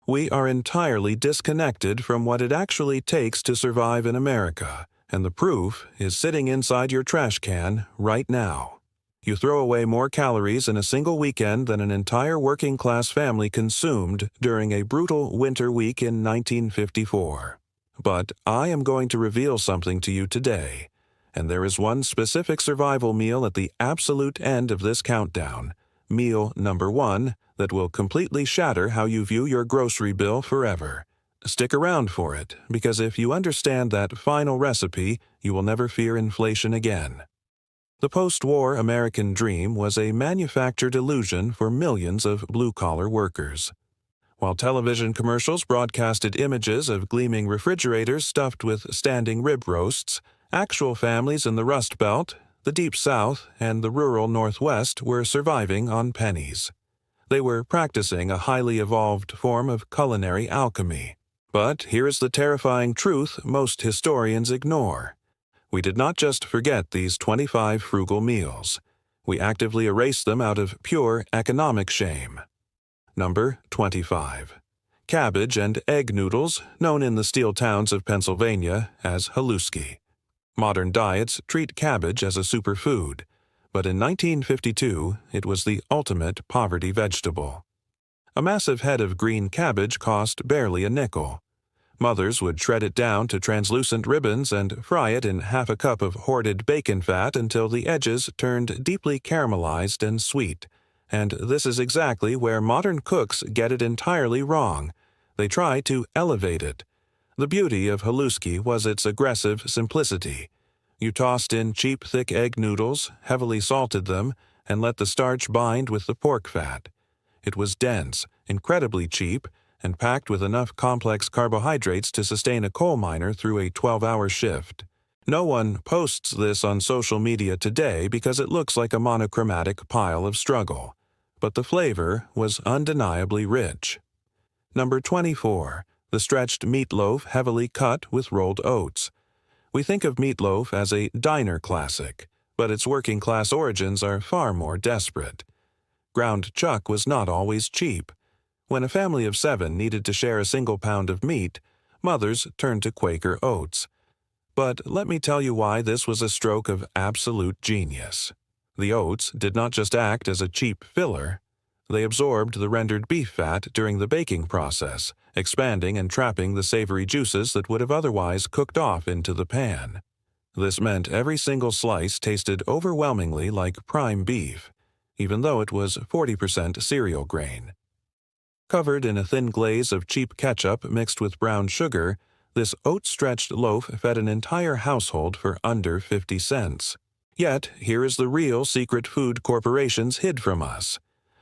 We are entirely disconnected from what it actually takes to survive in America, and the proof is sitting inside your trash can right now. You throw away more calories in a single weekend than an entire working-class family consumed during a brutal winter week in 1954. But I am going to reveal something to you today, and there is one specific survival meal at the absolute end of this countdown, meal number 1, that will completely shatter how you view your grocery bill forever. Stick around for it, because if you understand that final recipe, you will never fear inflation again. The post-war American dream was a manufactured illusion for millions of blue-collar workers. While television commercials broadcasted images of gleaming refrigerators stuffed with standing rib roasts, actual families in the Rust Belt, the Deep South, and the rural Northwest were surviving on pennies. They were practicing a highly evolved form of culinary alchemy. But here is the terrifying truth most historians ignore. We did not just forget these 25 frugal meals. We actively erased them out of pure economic shame. Number 25. Cabbage and egg noodles, known in the steel towns of Pennsylvania as haluski. Modern diets treat cabbage as a superfood, but in 1952 it was the ultimate poverty vegetable. A massive head of green cabbage cost barely a nickel. Mothers would shred it down to translucent ribbons and fry it in half a cup of hoarded bacon fat until the edges turned deeply caramelized and sweet. And this is exactly where modern cooks get it entirely wrong. They try to elevate it. The beauty of haluski was its aggressive simplicity. You tossed in cheap, thick egg noodles, heavily salted them, and let the starch bind with the pork fat. It was dense, incredibly cheap, and packed with enough complex carbohydrates to sustain a coal miner through a 12-hour shift. No one posts this on social media today because it looks like a monochromatic pile of struggle. But the flavor was undeniably rich. Number 24. The stretched meatloaf heavily cut with rolled oats. We think of meatloaf as a diner classic, but its working-class origins are far more desperate. Ground chuck was not always cheap. When a family of 7 needed to share a single pound of meat, mothers turned to Quaker oats. But let me tell you why this was a stroke of absolute genius. The oats did not just act as a cheap filler. They absorbed the rendered beef fat during the baking process, expanding and trapping the savory juices that would have otherwise cooked off into the pan. This meant every single slice tasted overwhelmingly like prime beef, even though it was 40% cereal grain. Covered in a thin glaze of cheap ketchup mixed with brown sugar, this oat-stretched loaf fed an entire household for under 50 cents. Yet, here is the real secret food corporations hid from us.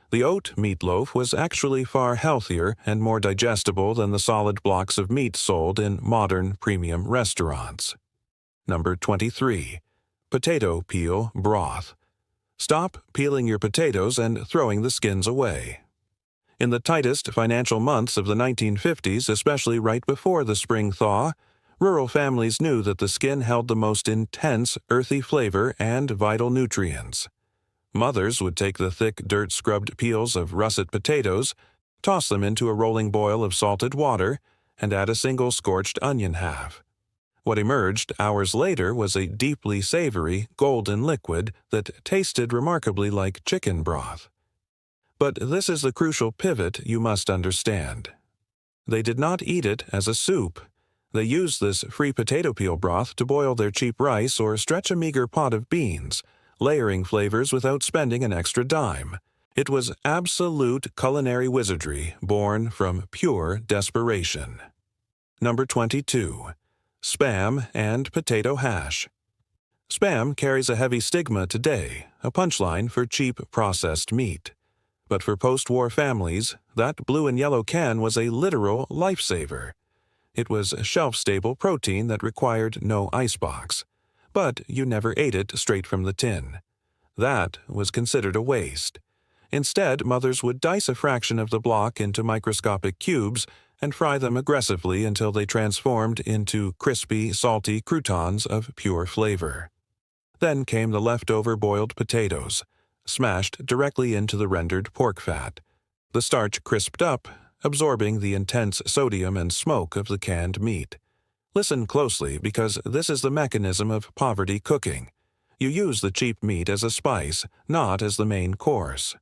The oat meatloaf was actually far healthier and more digestible than the solid blocks of meat sold in modern premium restaurants. Number 23. Potato peel broth. Stop peeling your potatoes and throwing the skins away. In the tightest financial months of the 1950s, especially right before the spring thaw, rural families knew that the skin held the most intense, earthy flavor and vital nutrients. Mothers would take the thick, dirt-scrubbed peels of russet potatoes, toss them into a rolling boil of salted water, and add a single scorched onion half. What emerged hours later was a deeply savory, golden liquid that tasted remarkably like chicken broth. But this is the crucial pivot you must understand. They did not eat it as a soup. They used this free potato peel broth to boil their cheap rice or stretch a meager pot of beans, layering flavors without spending an extra dime. It was absolute culinary wizardry born from pure desperation. Number 22. Spam and potato hash. Spam carries a heavy stigma today, a punchline for cheap processed meat. But for post-war families, that blue and yellow can was a literal lifesaver. It was shelf-stable protein that required no icebox. But you never ate it straight from the tin. That was considered a waste. Instead, mothers would dice a fraction of the block into microscopic cubes and fry them aggressively until they transformed into crispy, salty croutons of pure flavor. Then came the leftover boiled potatoes, smashed directly into the rendered pork fat. The starch crisped up, absorbing the intense sodium and smoke of the canned meat. Listen closely because this is the mechanism of poverty cooking. You use the cheap meat as a spice, not as the main course.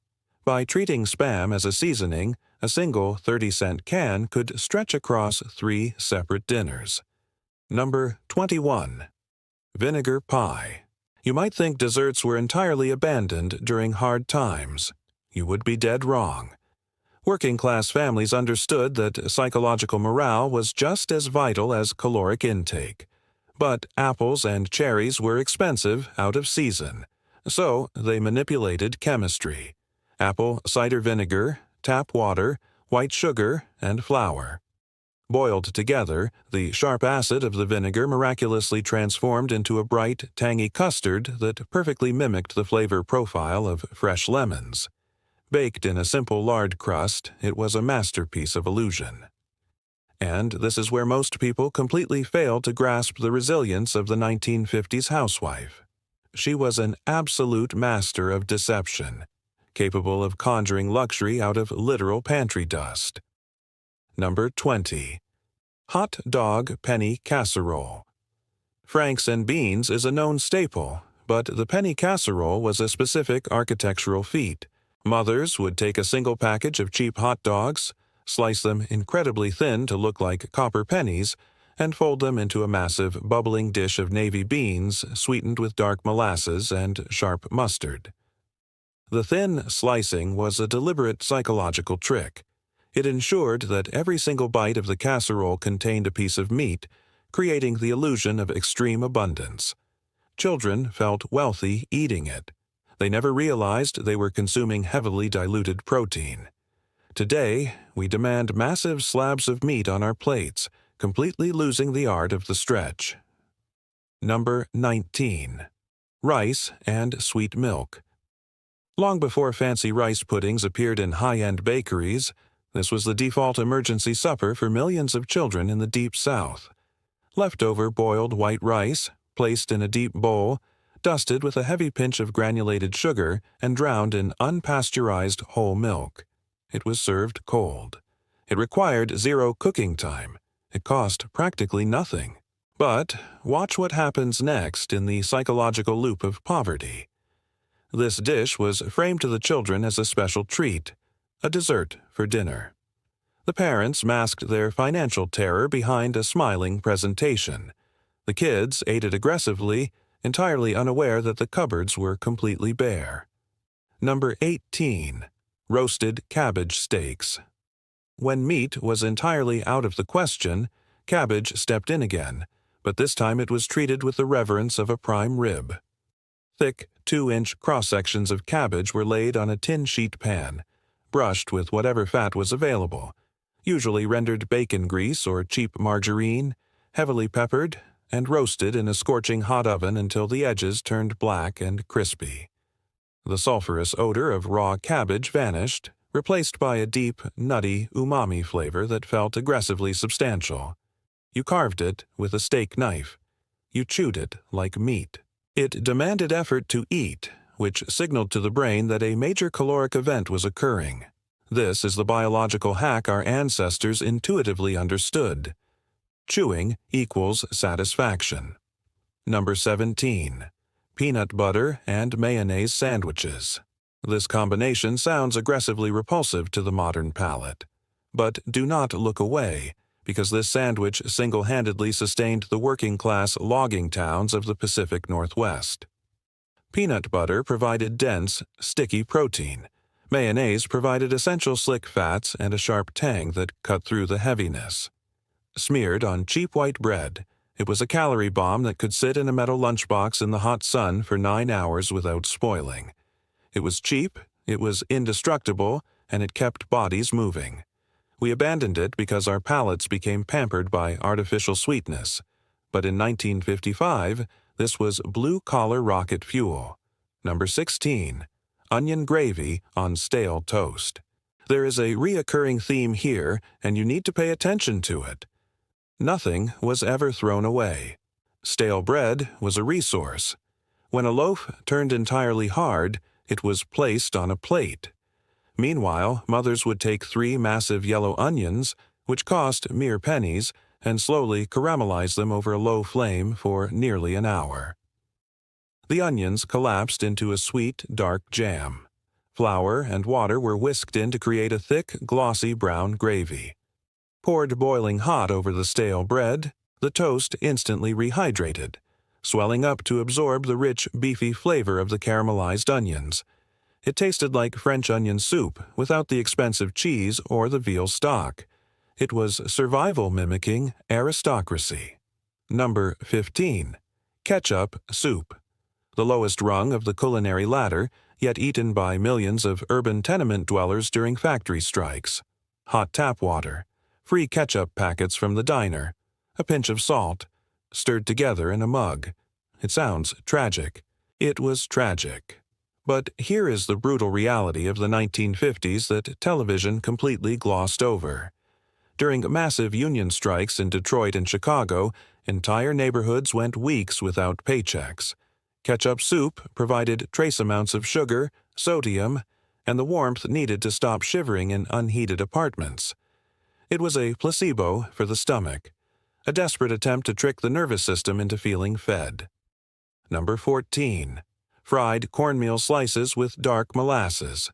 By treating Spam as a seasoning, a single 30-cent can could stretch across 3 separate dinners. Number 21. Vinegar pie. You might think desserts were entirely abandoned during hard times. You would be dead wrong. Working-class families understood that psychological morale was just as vital as caloric intake. But apples and cherries were expensive, out of season. So they manipulated chemistry. Apple cider vinegar, tap water, white sugar, and flour. Boiled together, the sharp acid of the vinegar miraculously transformed into a bright, tangy custard that perfectly mimicked the flavor profile of fresh lemons. Baked in a simple lard crust, it was a masterpiece of illusion. And this is where most people completely fail to grasp the resilience of the 1950s housewife. She was an absolute master of deception, capable of conjuring luxury out of literal pantry dust. Number 20. Hot dog penny casserole. Franks and beans is a known staple, but the penny casserole was a specific architectural feat. Mothers would take a single package of cheap hot dogs, slice them incredibly thin to look like copper pennies, and fold them into a massive, bubbling dish of navy beans sweetened with dark molasses and sharp mustard. The thin slicing was a deliberate psychological trick. It ensured that every single bite of the casserole contained a piece of meat, creating the illusion of extreme abundance. Children felt wealthy eating it. They never realized they were consuming heavily diluted protein. Today, we demand massive slabs of meat on our plates, completely losing the art of the stretch. Number 19. Rice and sweet milk. Long before fancy rice puddings appeared in high-end bakeries, this was the default emergency supper for millions of children in the Deep South. Leftover boiled white rice, placed in a deep bowl, dusted with a heavy pinch of granulated sugar, and drowned in unpasteurized whole milk. It was served cold. It required 0 cooking time. It cost practically nothing. But watch what happens next in the psychological loop of poverty. This dish was framed to the children as a special treat, a dessert for dinner. The parents masked their financial terror behind a smiling presentation. The kids ate it aggressively, entirely unaware that the cupboards were completely bare. Number 18. Roasted cabbage steaks. When meat was entirely out of the question, cabbage stepped in again, but this time it was treated with the reverence of a prime rib. Thick, 2-inch cross-sections of cabbage were laid on a tin sheet pan, brushed with whatever fat was available, usually rendered bacon grease or cheap margarine, heavily peppered, and roasted in a scorching hot oven until the edges turned black and crispy. The sulfurous odor of raw cabbage vanished, replaced by a deep, nutty umami flavor that felt aggressively substantial. You carved it with a steak knife. You chewed it like meat. It demanded effort to eat, which signaled to the brain that a major caloric event was occurring. This is the biological hack our ancestors intuitively understood. Chewing equals satisfaction. Number 17. Peanut butter and mayonnaise sandwiches. This combination sounds aggressively repulsive to the modern palate. But do not look away, because this sandwich single-handedly sustained the working-class logging towns of the Pacific Northwest. Peanut butter provided dense, sticky protein. Mayonnaise provided essential slick fats and a sharp tang that cut through the heaviness. Smeared on cheap white bread, it was a calorie bomb that could sit in a metal lunchbox in the hot sun for 9 hours without spoiling. It was cheap, it was indestructible, and it kept bodies moving. We abandoned it because our palates became pampered by artificial sweetness. But in 1955, this was blue-collar rocket fuel. Number 16. Onion gravy on stale toast. There is a reoccurring theme here, and you need to pay attention to it. Nothing was ever thrown away. Stale bread was a resource. When a loaf turned entirely hard, it was placed on a plate. Meanwhile, mothers would take 3 massive yellow onions, which cost mere pennies, and slowly caramelize them over a low flame for nearly an hour. The onions collapsed into a sweet, dark jam. Flour and water were whisked in to create a thick, glossy brown gravy. Poured boiling hot over the stale bread, the toast instantly rehydrated, swelling up to absorb the rich, beefy flavor of the caramelized onions. It tasted like French onion soup without the expensive cheese or the veal stock. It was survival mimicking aristocracy. Number 15. Ketchup soup. The lowest rung of the culinary ladder, yet eaten by millions of urban tenement dwellers during factory strikes. Hot tap water, free ketchup packets from the diner, a pinch of salt, stirred together in a mug. It sounds tragic. It was tragic. But here is the brutal reality of the 1950s that television completely glossed over. During massive union strikes in Detroit and Chicago, entire neighborhoods went weeks without paychecks. Ketchup soup provided trace amounts of sugar, sodium, and the warmth needed to stop shivering in unheated apartments. It was a placebo for the stomach, a desperate attempt to trick the nervous system into feeling fed. Number 14. Fried cornmeal slices with dark molasses.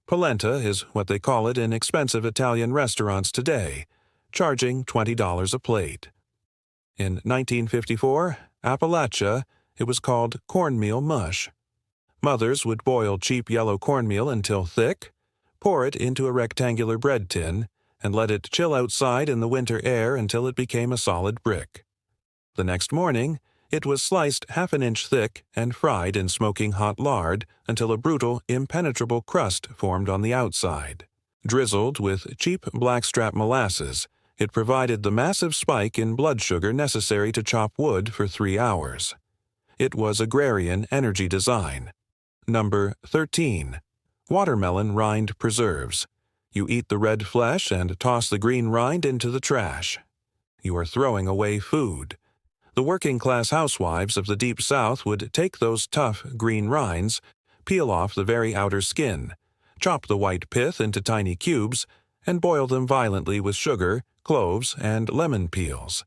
Polenta is what they call it in expensive Italian restaurants today, charging $20 a plate. In 1954, Appalachia, it was called cornmeal mush. Mothers would boil cheap yellow cornmeal until thick, pour it into a rectangular bread tin, and let it chill outside in the winter air until it became a solid brick. The next morning, it was sliced half an inch thick and fried in smoking hot lard until a brutal, impenetrable crust formed on the outside. Drizzled with cheap blackstrap molasses, it provided the massive spike in blood sugar necessary to chop wood for 3 hours. It was agrarian energy design. Number 13. Watermelon rind preserves. You eat the red flesh and toss the green rind into the trash. You are throwing away food. The working-class housewives of the Deep South would take those tough green rinds, peel off the very outer skin, chop the white pith into tiny cubes, and boil them violently with sugar, cloves, and lemon peels.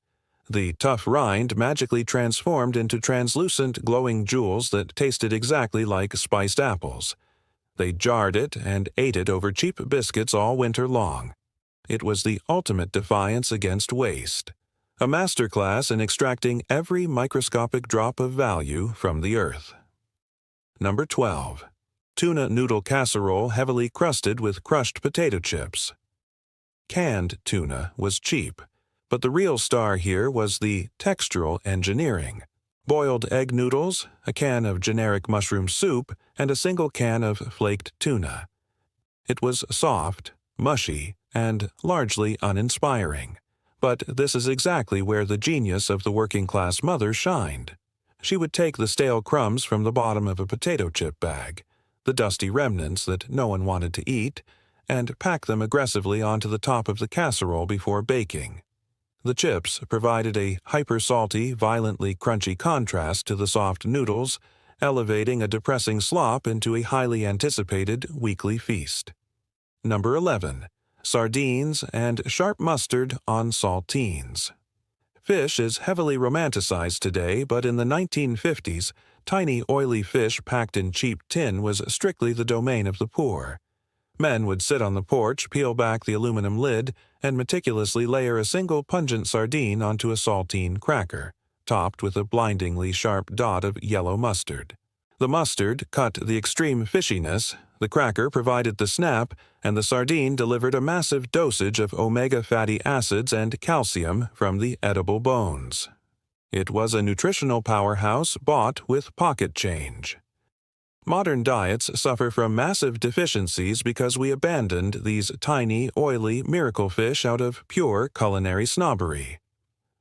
The tough rind magically transformed into translucent, glowing jewels that tasted exactly like spiced apples. They jarred it and ate it over cheap biscuits all winter long. It was the ultimate defiance against waste. A masterclass in extracting every microscopic drop of value from the earth. Number 12. Tuna noodle casserole heavily crusted with crushed potato chips. Canned tuna was cheap, but the real star here was the textural engineering. Boiled egg noodles, a can of generic mushroom soup, and a single can of flaked tuna. It was soft, mushy, and largely uninspiring. But this is exactly where the genius of the working-class mother shined. She would take the stale crumbs from the bottom of a potato chip bag, the dusty remnants that no one wanted to eat, and pack them aggressively onto the top of the casserole before baking. The chips provided a hyper-salty, violently crunchy contrast to the soft noodles, elevating a depressing slop into a highly anticipated weekly feast. Number 11. Sardines and sharp mustard on saltines. Fish is heavily romanticized today, but in the 1950s, tiny oily fish packed in cheap tin was strictly the domain of the poor. Men would sit on the porch, peel back the aluminum lid, and meticulously layer a single pungent sardine onto a saltine cracker, topped with a blindingly sharp dot of yellow mustard. The mustard cut the extreme fishiness, the cracker provided the snap, and the sardine delivered a massive dosage of omega fatty acids and calcium from the edible bones. It was a nutritional powerhouse bought with pocket change. Modern diets suffer from massive deficiencies because we abandoned these tiny, oily miracle fish out of pure culinary snobbery.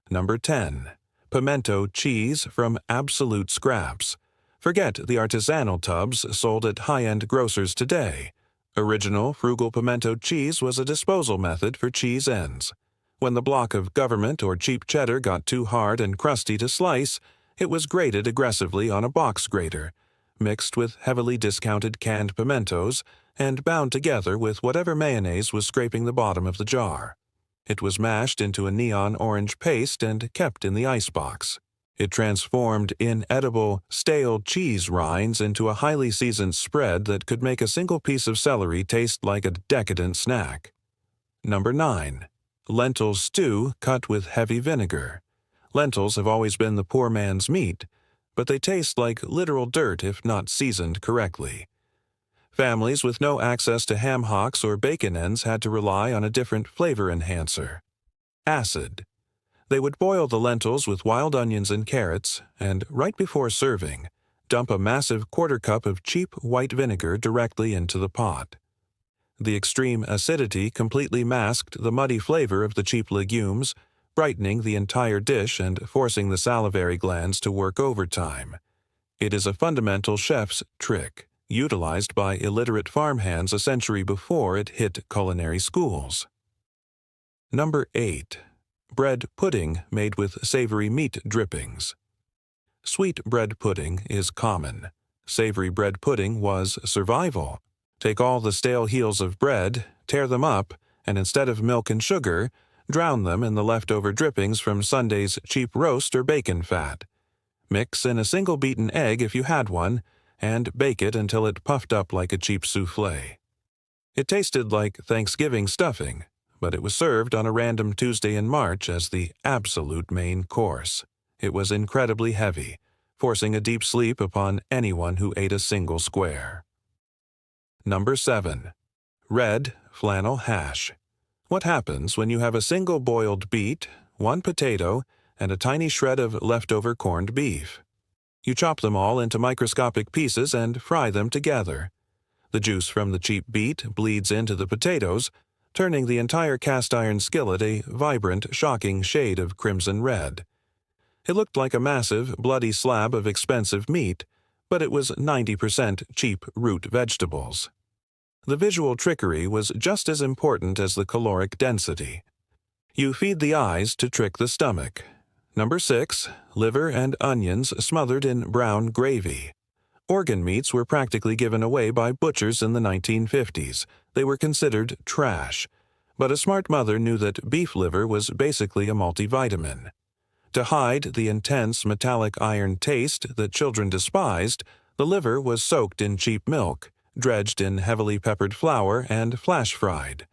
Number 10. Pimento cheese from absolute scraps. Forget the artisanal tubs sold at high-end grocers today. Original, frugal pimento cheese was a disposal method for cheese ends. When the block of government or cheap cheddar got too hard and crusty to slice, it was grated aggressively on a box grater, mixed with heavily discounted canned pimentos, and bound together with whatever mayonnaise was scraping the bottom of the jar. It was mashed into a neon orange paste and kept in the icebox. It transformed inedible, stale cheese rinds into a highly seasoned spread that could make a single piece of celery taste like a decadent snack. Number 9. Lentil stew cut with heavy vinegar. Lentils have always been the poor man's meat, but they taste like literal dirt if not seasoned correctly. Families with no access to ham hocks or bacon ends had to rely on a different flavor enhancer: acid. They would boil the lentils with wild onions and carrots, and right before serving, dump a massive quarter cup of cheap white vinegar directly into the pot. The extreme acidity completely masked the muddy flavor of the cheap legumes, brightening the entire dish and forcing the salivary glands to work overtime. It is a fundamental chef's trick, utilized by illiterate farmhands a century before it hit culinary schools. Number 8. Bread pudding made with savory meat drippings. Sweet bread pudding is common. Savory bread pudding was survival. Take all the stale heels of bread, tear them up, and instead of milk and sugar, drown them in the leftover drippings from Sunday's cheap roast or bacon fat. Mix in a single beaten egg if you had one, and bake it until it puffed up like a cheap soufflé. It tasted like Thanksgiving stuffing, but it was served on a random Tuesday in March as the absolute main course. It was incredibly heavy, forcing a deep sleep upon anyone who ate a single square. Number 7. Red flannel hash. What happens when you have a single boiled beet, one potato, and a tiny shred of leftover corned beef? You chop them all into microscopic pieces and fry them together. The juice from the cheap beet bleeds into the potatoes, turning the entire cast-iron skillet a vibrant, shocking shade of crimson red. It looked like a massive, bloody slab of expensive meat, but it was 90% cheap root vegetables. The visual trickery was just as important as the caloric density. You feed the eyes to trick the stomach. Number 6. Liver and onions smothered in brown gravy. Organ meats were practically given away by butchers in the 1950s. They were considered trash. But a smart mother knew that beef liver was basically a multivitamin. To hide the intense metallic iron taste that children despised, the liver was soaked in cheap milk, dredged in heavily peppered flour, and flash-fried.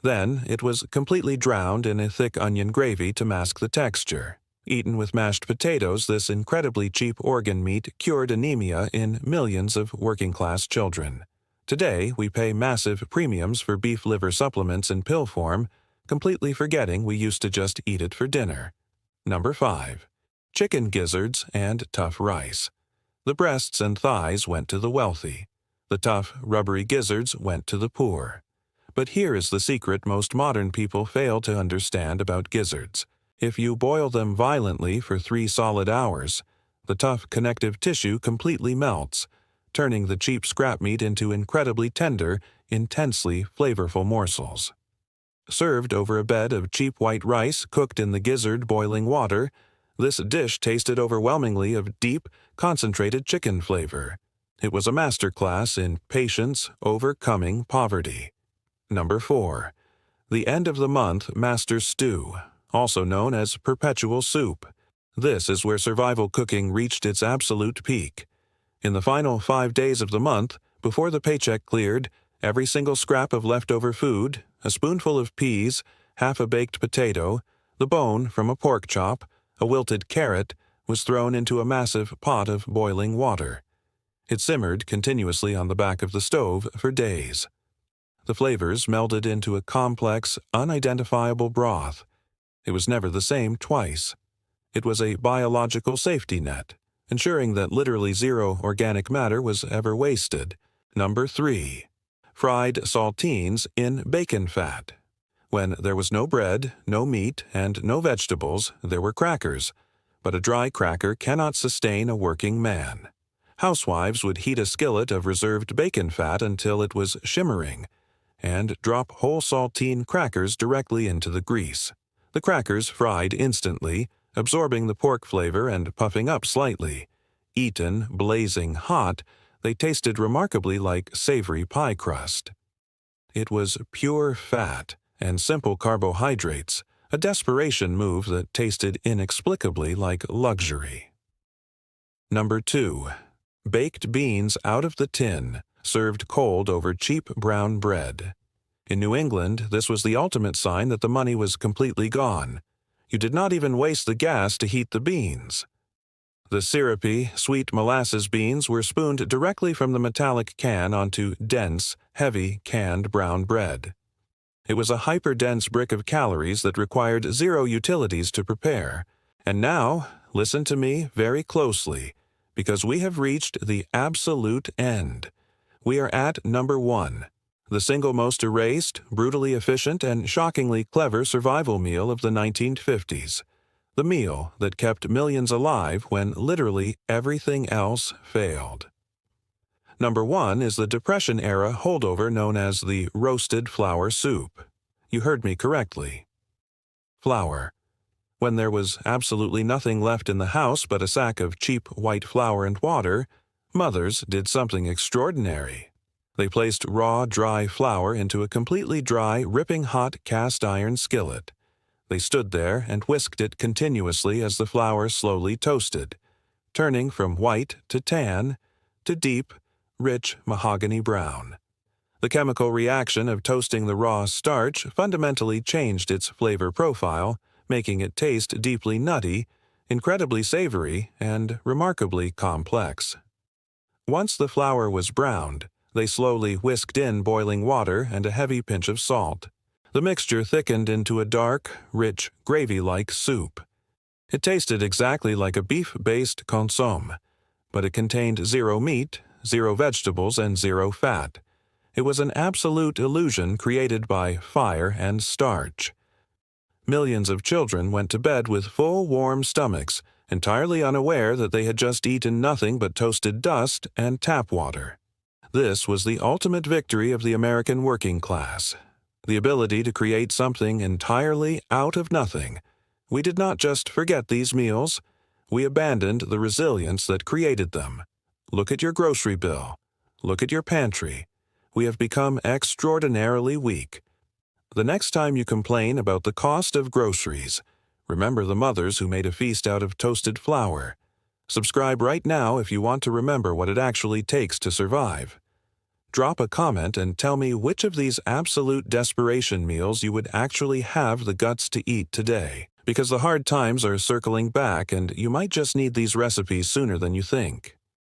Then it was completely drowned in a thick onion gravy to mask the texture. Eaten with mashed potatoes, this incredibly cheap organ meat cured anemia in millions of working-class children. Today, we pay massive premiums for beef liver supplements in pill form, completely forgetting we used to just eat it for dinner. Number 5. Chicken gizzards and tough rice. The breasts and thighs went to the wealthy. The tough, rubbery gizzards went to the poor. But here is the secret most modern people fail to understand about gizzards. If you boil them violently for 3 solid hours, the tough connective tissue completely melts, turning the cheap scrap meat into incredibly tender, intensely flavorful morsels. Served over a bed of cheap white rice cooked in the gizzard boiling water, this dish tasted overwhelmingly of deep, concentrated chicken flavor. It was a masterclass in patience overcoming poverty. Number 4. The end of the month master stew, also known as perpetual soup. This is where survival cooking reached its absolute peak. In the final 5 days of the month, before the paycheck cleared, every single scrap of leftover food, a spoonful of peas, half a baked potato, the bone from a pork chop, a wilted carrot, was thrown into a massive pot of boiling water. It simmered continuously on the back of the stove for days. The flavors melded into a complex, unidentifiable broth. It was never the same twice. It was a biological safety net, ensuring that literally zero organic matter was ever wasted. Number 3. Fried saltines in bacon fat. When there was no bread, no meat, and no vegetables, there were crackers. But a dry cracker cannot sustain a working man. Housewives would heat a skillet of reserved bacon fat until it was shimmering, and drop whole saltine crackers directly into the grease. The crackers fried instantly, absorbing the pork flavor and puffing up slightly. Eaten blazing hot, they tasted remarkably like savory pie crust. It was pure fat and simple carbohydrates, a desperation move that tasted inexplicably like luxury. Number 2. Baked beans out of the tin, served cold over cheap brown bread. In New England, this was the ultimate sign that the money was completely gone. You did not even waste the gas to heat the beans. The syrupy, sweet molasses beans were spooned directly from the metallic can onto dense, heavy, canned brown bread. It was a hyper-dense brick of calories that required zero utilities to prepare. And now, listen to me very closely, because we have reached the absolute end. We are at number 1, the single most erased, brutally efficient, and shockingly clever survival meal of the 1950s. The meal that kept millions alive when literally everything else failed. Number 1 is the Depression-era holdover known as the roasted flour soup. You heard me correctly. Flour. When there was absolutely nothing left in the house but a sack of cheap white flour and water, mothers did something extraordinary. They placed raw, dry flour into a completely dry, ripping hot cast-iron skillet. They stood there and whisked it continuously as the flour slowly toasted, turning from white to tan to deep, rich mahogany brown. The chemical reaction of toasting the raw starch fundamentally changed its flavor profile, making it taste deeply nutty, incredibly savory, and remarkably complex. Once the flour was browned, they slowly whisked in boiling water and a heavy pinch of salt. The mixture thickened into a dark, rich, gravy-like soup. It tasted exactly like a beef-based consomme, but it contained zero meat, zero vegetables, and zero fat. It was an absolute illusion created by fire and starch. Millions of children went to bed with full, warm stomachs, entirely unaware that they had just eaten nothing but toasted dust and tap water. This was the ultimate victory of the American working class. The ability to create something entirely out of nothing. We did not just forget these meals, we abandoned the resilience that created them. Look at your grocery bill. Look at your pantry. We have become extraordinarily weak. The next time you complain about the cost of groceries, remember the mothers who made a feast out of toasted flour. Subscribe right now if you want to remember what it actually takes to survive. Drop a comment and tell me which of these absolute desperation meals you would actually have the guts to eat today, because the hard times are circling back and you might just need these recipes sooner than you think.